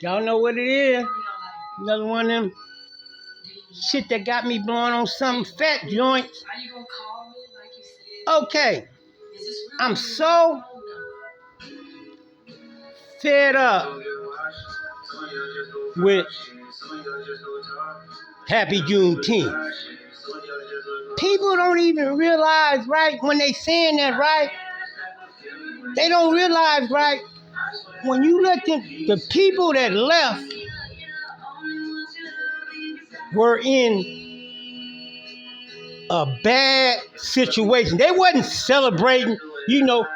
Y'all know what it is. Another one of them shit that got me blowing on some fat joints. Okay. I'm so fed up with Happy Juneteenth. People don't even realize, right, when they saying that, right? They don't realize, right, when you look at the people that left were in a bad situation. They wasn't celebrating, you know,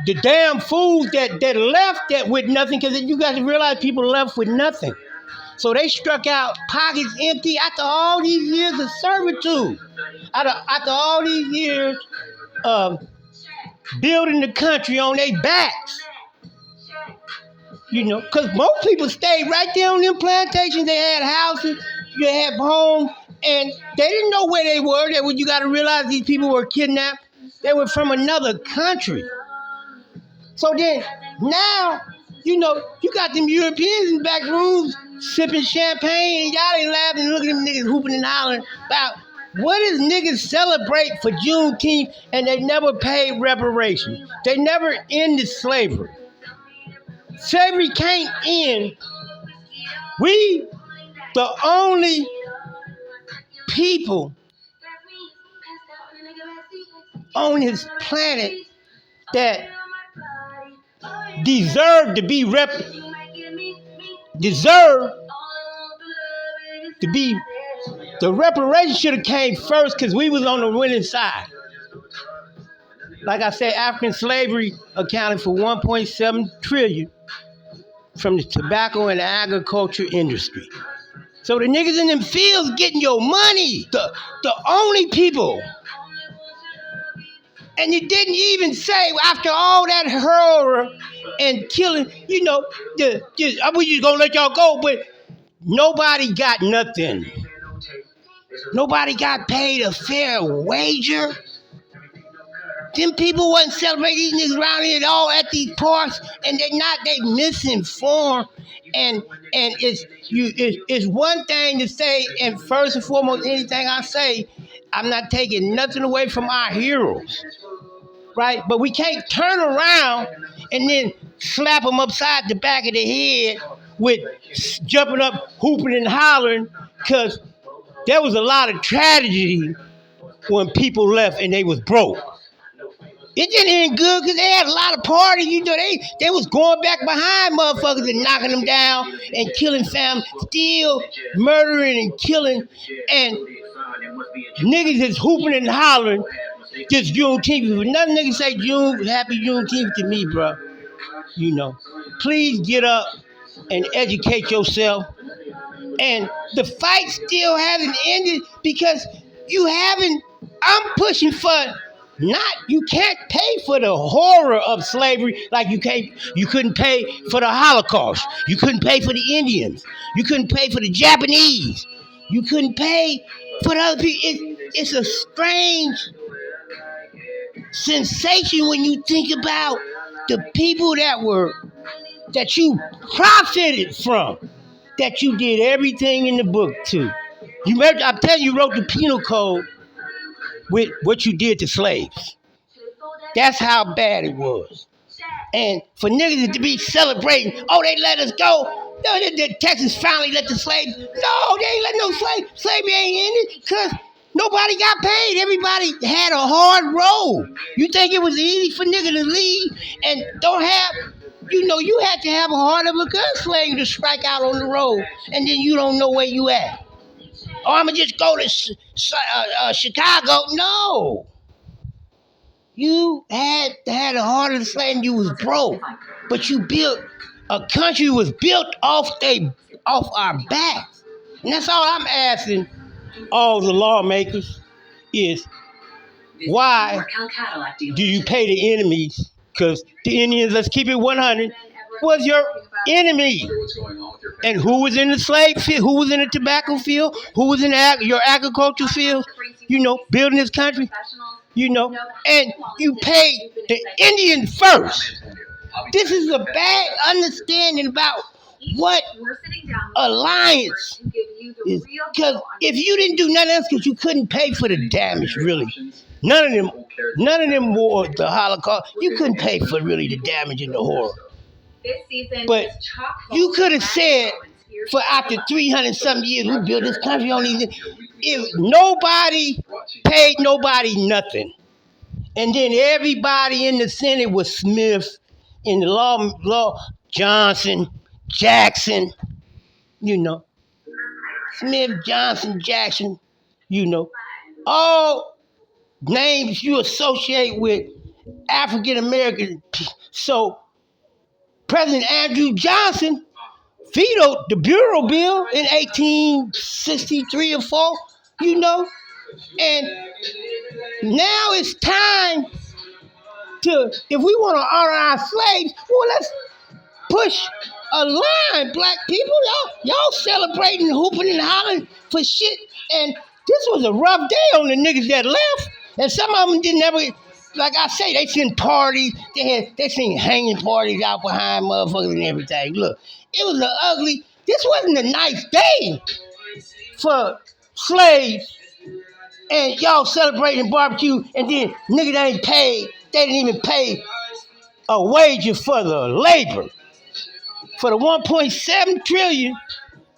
the damn fools that left that with nothing, because you got to realize people left with nothing. So they struck out pockets empty after all these years of servitude. After all these years of building the country on their backs. You know, because most people stayed right there on them plantations. They had houses, you had homes, and they didn't know where they were. You got to realize these people were kidnapped. They were from another country. So then, now, you know, you got them Europeans in back rooms sipping champagne, and y'all ain't laughing and looking at them niggas hooping and hollering about what is niggas celebrate for Juneteenth, and they never paid reparations. They never ended slavery. Slavery can't end. We, the only people on this planet that deserve to be the reparations should have came first, because we was on the winning side. Like I said, African slavery accounted for 1.7 trillion from the tobacco and agriculture industry. So the niggas in them fields getting your money, the only people. And you didn't even say, after all that horror and killing, you know, we just gonna let y'all go, but nobody got nothing. Nobody got paid a fair wager. Them people wasn't celebrating these niggas around here at all at these parks, and they misinformed. And it's one thing to say, and first and foremost, anything I say, I'm not taking nothing away from our heroes, right? But we can't turn around and then slap them upside the back of the head with jumping up, hooping and hollering, because there was a lot of tragedy when people left and they was broke. It didn't end good because they had a lot of parties. You know, they was going back behind motherfuckers and knocking them down and killing families, still murdering and killing. And niggas is hooping and hollering this Juneteenth. Nothing niggas say Happy Juneteenth to me, bro. You know, please get up and educate yourself. And the fight still hasn't ended because I'm pushing for you can't pay for the horror of slavery like you couldn't pay for the Holocaust. You couldn't pay for the Indians. You couldn't pay for the Japanese. You couldn't pay for the other people. It's a strange sensation when you think about the people that you profited from, that you did everything in the book to. I'm telling you, wrote the penal code with what you did to slaves. That's how bad it was. And for niggas to be celebrating, they let us go. No, Texas finally let the slaves. No, they ain't let no slaves. Slavery ain't ended because nobody got paid. Everybody had a hard road. You think it was easy for niggas to leave and don't have, you had to have a heart of a gunslayer to strike out on the road, and then you don't know where you at. I'm going to just go to Chicago. No. You had a heart of the slave and you was broke. But you built, a country was built off our backs. And that's all I'm asking all the lawmakers is, why do you pay the enemies? Because the Indians, let's keep it 100, was your enemy. And who was in the slave field? Who was in the tobacco field? Who was in your agriculture field? Building this country. And you paid the Indian first. This is a bad understanding about what alliance is, because if you didn't do nothing else, because you couldn't pay for the damage, really. None of them wore the Holocaust. You couldn't pay for really the damage and the horror. But you could have said, for after 300 something years, we built this country on these. If nobody paid nobody nothing, and then everybody in the Senate was Smith, in the law Johnson, Jackson, Smith, Johnson, Jackson, all names you associate with African American. So President Andrew Johnson vetoed the Bureau Bill in 1863 or 4, and now it's time to, if we want to honor our slaves, well, let's push a line, black people. Y'all celebrating, hooping and hollering for shit, and this was a rough day on the niggas that left, and some of them didn't ever. Like I say, they seen parties. They seen hanging parties out behind motherfuckers and everything. Look, it was this wasn't a nice day for slaves, and y'all celebrating barbecue, and then niggas ain't paid. They didn't even pay a wage for the labor. For the 1.7 trillion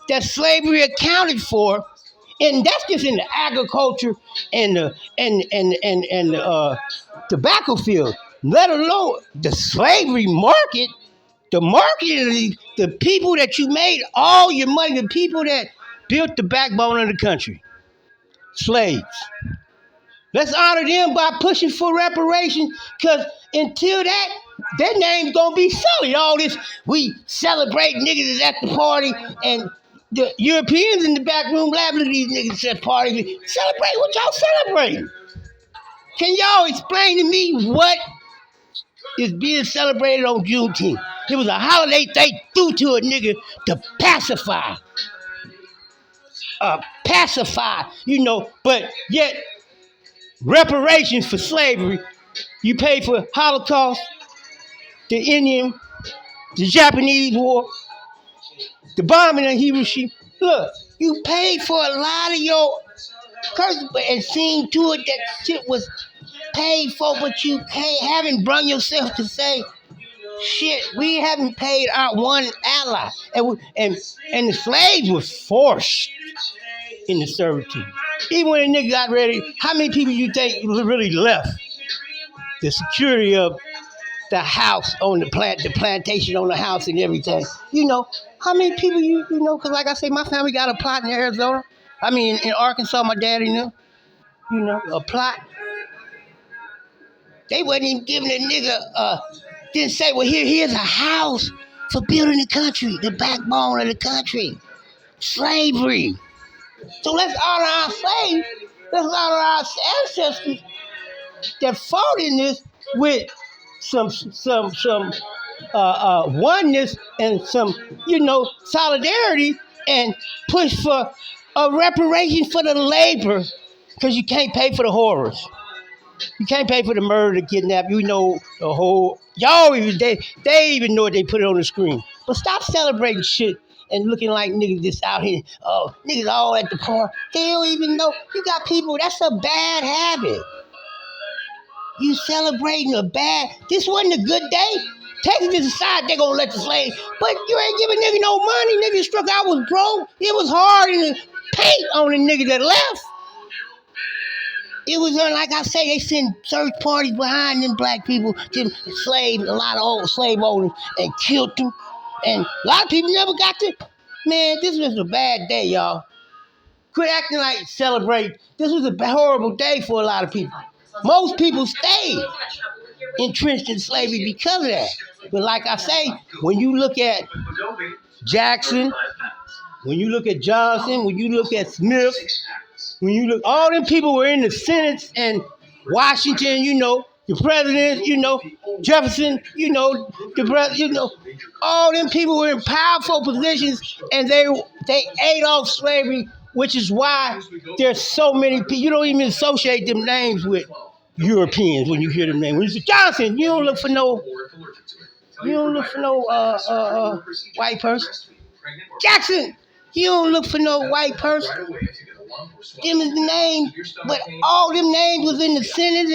that slavery accounted for, and that's just in the agriculture and the tobacco field, let alone the slavery market, the market of the people that you made all your money, the people that built the backbone of the country, slaves. Let's honor them by pushing for reparations, because until that, their name's gonna be sullied. All this, we celebrate, niggas is at the party, and the Europeans in the back room laughing at these niggas at parties. Celebrate what y'all celebrating. Can y'all explain to me what is being celebrated on Juneteenth? It was a holiday they threw to a nigga to pacify, but yet reparations for slavery, you pay for Holocaust, the Indian, the Japanese War, the bombing of Hiroshima. Look, you paid for a lot of your curses and seen to it that shit was paid for, but you haven't brought yourself to say, shit, we haven't paid our one ally. And the slaves were forced into servitude. Even when a nigga got ready, how many people you think really left the security of the house on the plantation on the house and everything? How many people because like I say, my family got a plot in Arizona. I mean, in Arkansas, my daddy knew, a plot. They wasn't even giving a nigga, didn't say, well, here's a house for building the country, the backbone of the country, slavery. So let's honor our slaves. Let's honor our ancestors that fought in this with some oneness and some, solidarity, and push for a reparation for the labor, because you can't pay for the horrors. You can't pay for the murder, the kidnap. The whole, y'all even, they even know it, they put it on the screen. But stop celebrating shit and looking like niggas just out here, niggas all at the park. They don't even know. You got people, that's a bad habit. You celebrating this wasn't a good day. Texas aside, they're going to let the slaves, but you ain't giving nigga no money. Nigga struck out was broke. It was hard in the paint on the nigga that left. It was, like I say, they send search parties behind them black people, them slaves, a lot of old slave owners, and killed them. And a lot of people never got to. Man, this was a bad day, y'all. Quit acting like celebrate. This was a horrible day for a lot of people. Most people stayed entrenched in slavery because of that. But like I say, when you look at Jackson, when you look at Johnson, when you look at Smith, when you look, all them people were in the Senate and Washington, the president, Jefferson, the president, all them people were in powerful positions, and they ate off slavery, which is why there's so many people. You don't even associate them names with Europeans when you hear them names. When you say Johnson, you don't look for no white person. Jackson, you don't look for no white person. Them is the name, but all them names was in the Senate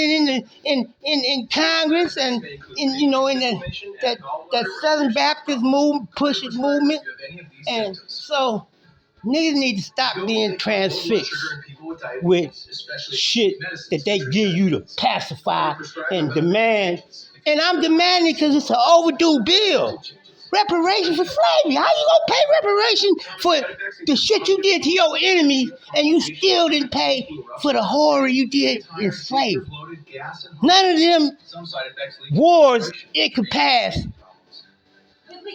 and in Congress and in that Southern Baptist movement, push it movement, and so niggas need to stop being transfixed with shit that they give you to pacify and demand. And I'm demanding because it's an overdue bill. Reparation for slavery. How you gonna pay reparation for the shit you did to your enemies and you still didn't pay for the horror you did in slavery? None of them wars it could pass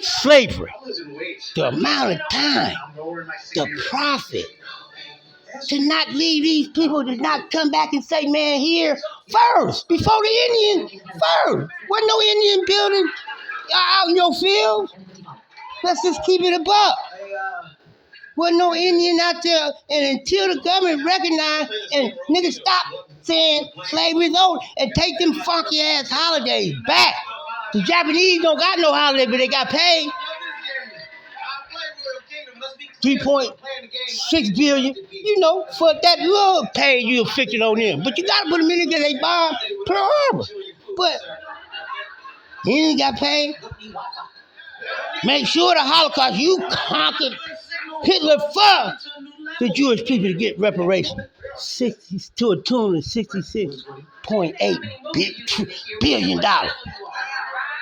slavery. The amount of time, the profit, to not leave these people, to not come back and say, man, here first, before the Indian first. Wasn't no Indian building out in your fields. Let's just keep it a buck. Wasn't no Indian out there, and until the government recognize and niggas stop saying slavery's over and take them funky ass holidays back. The Japanese don't got no holiday, but they got paid. 3.6 billion, for that little pay you inflicted on them. But you gotta put them in there, they buy Pearl Harbor. But you ain't got paid. Make sure the Holocaust, you conquered Hitler for the Jewish people to get reparations. To a tune of $66.8 billion.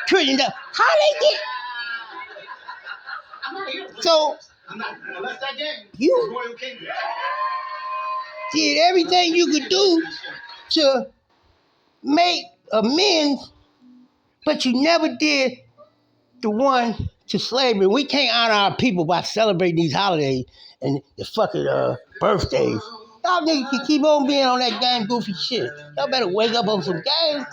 Trillion dollars. How they get? So you did everything you could do to make amends, but you never did the one to slavery. We can't honor our people by celebrating these holidays and the fucking birthdays. Y'all niggas can keep on being on that damn goofy shit. Y'all better wake up on some game.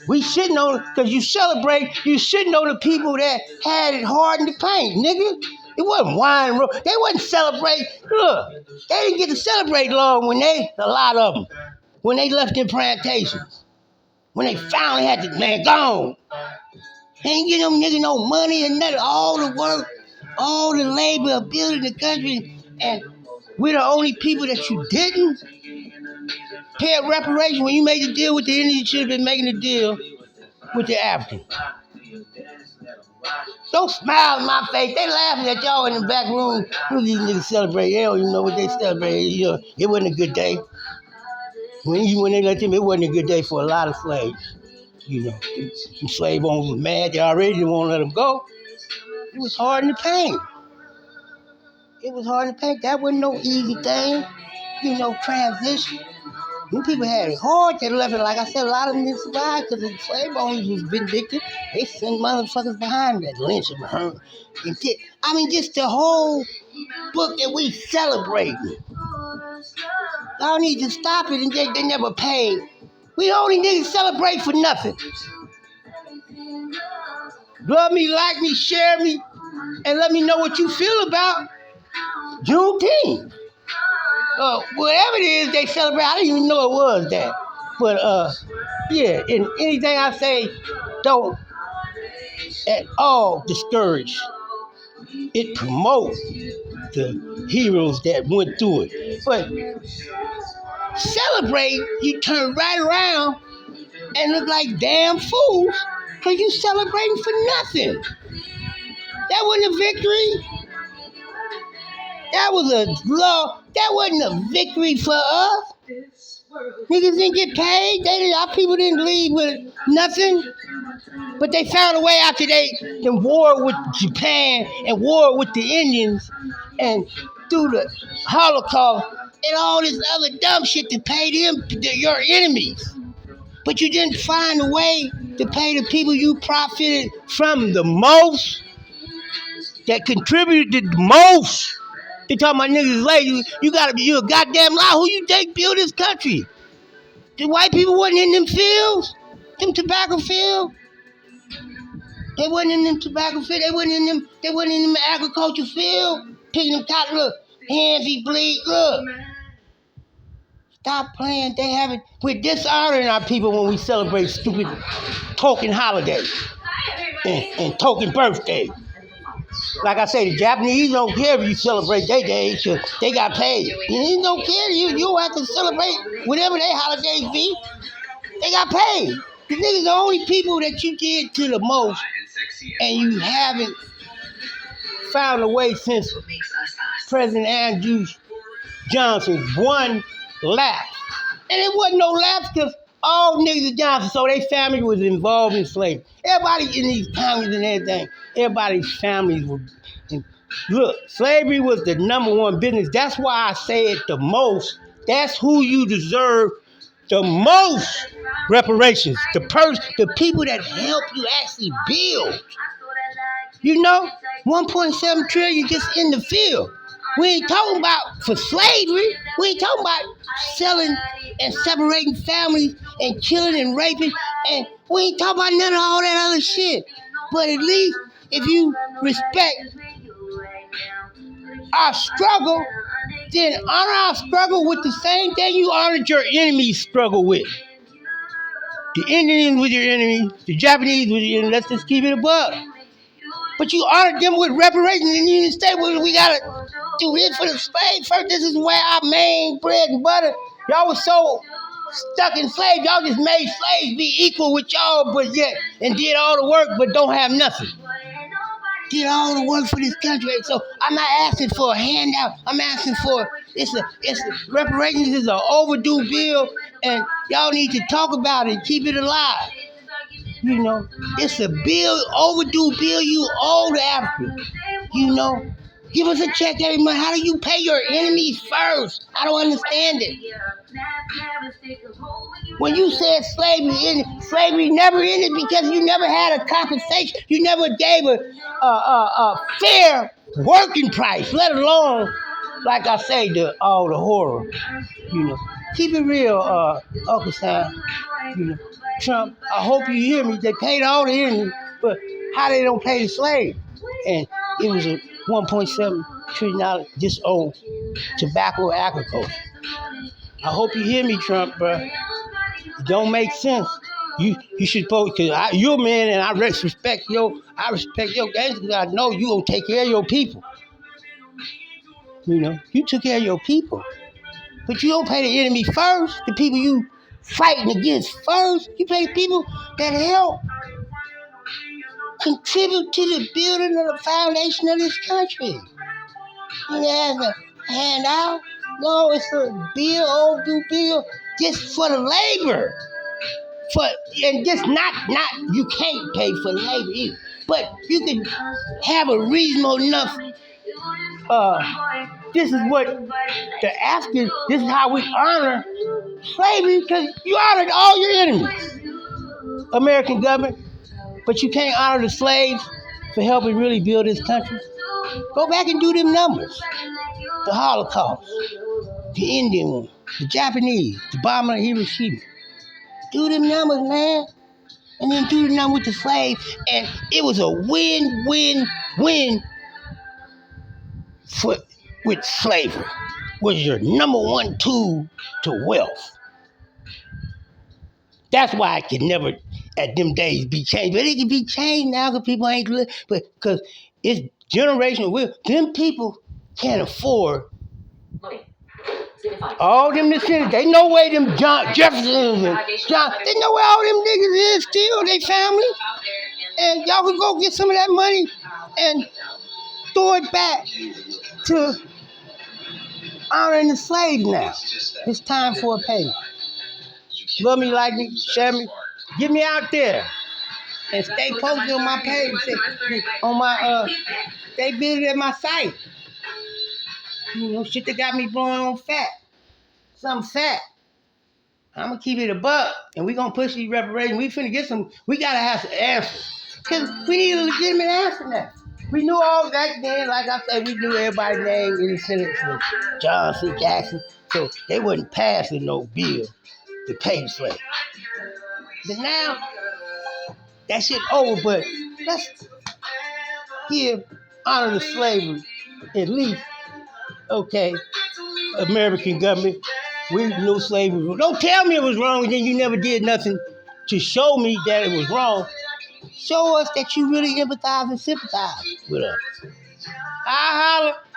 We shitting on, because you shitting on the people that had it hard in the paint, nigga. It wasn't wine. They wasn't celebrate. Look, they didn't get to celebrate long a lot of them, when they left their plantations. When they finally had the man gone. They ain't get them niggas no money and nothing. All the work, all the labor of building the country, and we're the only people that you didn't pay a reparation when you made the deal with the Indians. You should have been making the deal with the Africans. Don't smile in my face. They laughing at y'all in the back room. Look at these niggas celebrate. They don't even know what they celebrate. It wasn't a good day. When they let them, it wasn't a good day for a lot of slaves. Some slave owners were mad. They already didn't want to let them go. It was hard in the pain. That wasn't no easy thing. Transition. When people had it hard, they left it. Like I said, a lot of them didn't survive because the slave owners was vindictive. They sent motherfuckers behind that lynch and just the whole book that we celebrating. Y'all need to stop it, and they never paid. We only niggas celebrate for nothing. Love me, like me, share me, and let me know what you feel about Juneteenth. Whatever it is they celebrate, I didn't even know it was that. But and anything I say, don't at all discourage. It promotes the heroes that went through it. But celebrate, you turn right around and look like damn fools because you celebrating for nothing. That wasn't a victory. That was a law. That wasn't a victory for us. Niggas didn't get paid. Our people didn't leave with nothing. But they found a way after they war with Japan and war with the Indians and through the Holocaust and all this other dumb shit to pay them, your enemies. But you didn't find a way to pay the people you profited from the most, that contributed the most. They talking about niggas lazy. You a goddamn lie. Who you think built this country? The white people wasn't in them fields, them tobacco fields. They wasn't in them tobacco fields. They wasn't in them agriculture field. Picking them cotton. Look, hands he bleed. Look. Stop playing. We're dishonoring our people when we celebrate stupid token holidays and token birthdays. Like I say, the Japanese don't care if you celebrate their days because they got paid. You don't care. You have to celebrate whatever their holidays be. They got paid. The niggas the only people that you did to the most, and you haven't found a way since President Andrew Johnson one lapse. And it wasn't no lapse because all niggas are Johnson, so their family was involved in slavery. Everybody in these counties and everything, everybody's families were. Look, slavery was the number one business. That's why I say it the most. That's who you deserve the most reparations. The people that help you actually build. You know, 1.7 trillion just in the field. We ain't talking about for slavery. We ain't talking about selling and separating families and killing and raping. And we ain't talking about none of all that other shit. But at least if you respect our struggle, then honor our struggle with the same thing you honored your enemy's struggle with. The Indians with your enemy, the Japanese with your enemy. Let's just keep it above. But you honored them with reparations, and you didn't say, well, we gotta do this for the slaves first. This is where our main bread and butter. Y'all was so stuck in slaves, y'all just made slaves be equal with y'all, but yet, and did all the work, but don't have nothing. Did all the work for this country. So I'm not asking for a handout. I'm asking for reparations is an overdue bill, and y'all need to talk about it and keep it alive. You know, it's a bill, overdue bill you owe to Africa. You know, give us a check every month. How do you pay your enemies first? I don't understand it. When you said slavery never ended because you never had a compensation. You never gave a fair working price, let alone, like I say, all the horror. You know, keep it real, Uncle Sam. You know, Trump, I hope you hear me. They paid all the enemies, but how they don't pay the slave? And it was a $1.7 trillion just on tobacco agriculture. I hope you hear me, Trump, bro. It don't make sense. You should vote because you're a man, and I respect your gangster because I know you gonna take care of your people. You know, you took care of your people, but you don't pay the enemy first. The people you fighting against first. You pay the people that help contribute to the building of the foundation of this country. And as a handout, no, it's a bill, overdue bill, just for the labor. And just not you can't pay for the labor either. But you can have a reasonable enough. This is what the African. This is how we honor slavery because you honored all your enemies, American government. But you can't honor the slaves for helping really build this country. Go back and do them numbers. The Holocaust, the Indian one, the Japanese, the bombing of Hiroshima. Do them numbers, man. And then do the number with the slaves. And it was a win-win-win with slavery. Was your number one tool to wealth. That's why it could never, at them days, be changed. But it can be changed now because people ain't live. But because it's generational. Them people can't afford all them descendants. They know where them Jeffersons and John. They know where all them niggas is still. They family. And y'all can go get some of that money and throw it back to honoring the slaves now. It's time for a payment. Love me, like me, share me. Get me out there. And stay posted on my page. On my, stay busy at my site. You know, shit that got me blowing on fat. Something fat. I'm going to keep it a buck. And we going to push these reparations. We finna get some, we got to have some answers. Because we need a legitimate answer now. We knew all that then. Like I said, we knew everybody's name in the Senate from Johnson, Jackson. So they wasn't passing no bill to pay the slaves. But now, that shit over. But let's give honor to slavery at least. Okay, American government, we knew slavery was wrong. Don't tell me it was wrong and then you never did nothing to show me that it was wrong. Show us that you really empathize and sympathize. What up? I holler.